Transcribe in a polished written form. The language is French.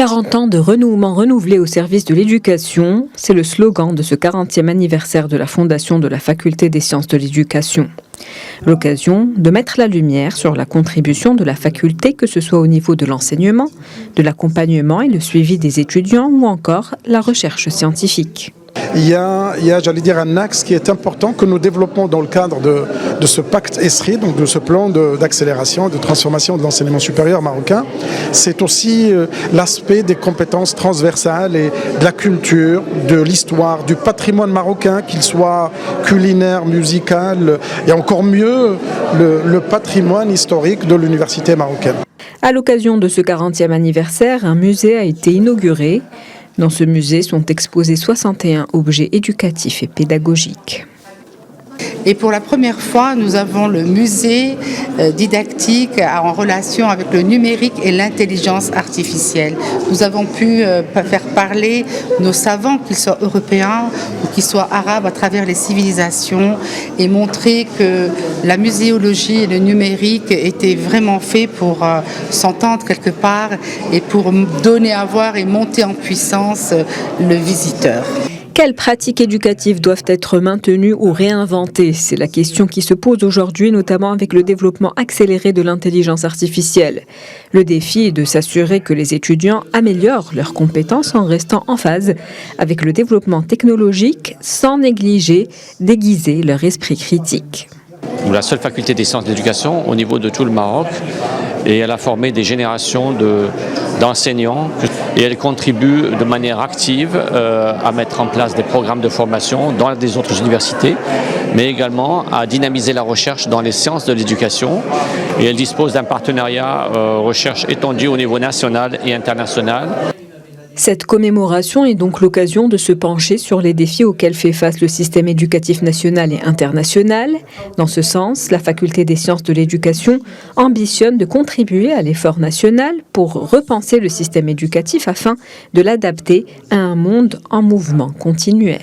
40 ans de renouement renouvelé au service de l'éducation, c'est le slogan de ce 40e anniversaire de la fondation de la Faculté des sciences de l'éducation. L'occasion de mettre la lumière sur la contribution de la faculté, que ce soit au niveau de l'enseignement, de l'accompagnement et le suivi des étudiants ou encore la recherche scientifique. Il y a, j'allais dire, un axe qui est important que nous développons dans le cadre de ce pacte ESRI, donc de ce plan d'accélération et de transformation de l'enseignement supérieur marocain. C'est aussi l'aspect des compétences transversales et de la culture, de l'histoire, du patrimoine marocain, qu'il soit culinaire, musical et encore mieux le patrimoine historique de l'université marocaine. À l'occasion de ce 40e anniversaire, un musée a été inauguré. Dans ce musée sont exposés 61 objets éducatifs et pédagogiques. Et pour la première fois, nous avons le musée didactique en relation avec le numérique et l'intelligence artificielle. Nous avons pu faire parler nos savants, qu'ils soient européens ou qu'ils soient arabes, à travers les civilisations et montrer que la muséologie et le numérique étaient vraiment faits pour s'entendre quelque part et pour donner à voir et monter en puissance le visiteur. Quelles pratiques éducatives doivent être maintenues ou réinventées? C'est la question qui se pose aujourd'hui, notamment avec le développement accéléré de l'intelligence artificielle. Le défi est de s'assurer que les étudiants améliorent leurs compétences en restant en phase avec le développement technologique sans négliger d'aiguiser leur esprit critique. Nous, la seule faculté des sciences de l'éducation au niveau de tout le Maroc, et elle a formé des générations d'enseignants et elle contribue de manière active à mettre en place des programmes de formation dans des autres universités, mais également à dynamiser la recherche dans les sciences de l'éducation, et elle dispose d'un partenariat recherche étendu au niveau national et international. Cette commémoration est donc l'occasion de se pencher sur les défis auxquels fait face le système éducatif national et international. Dans ce sens, la Faculté des sciences de l'éducation ambitionne de contribuer à l'effort national pour repenser le système éducatif afin de l'adapter à un monde en mouvement continuel.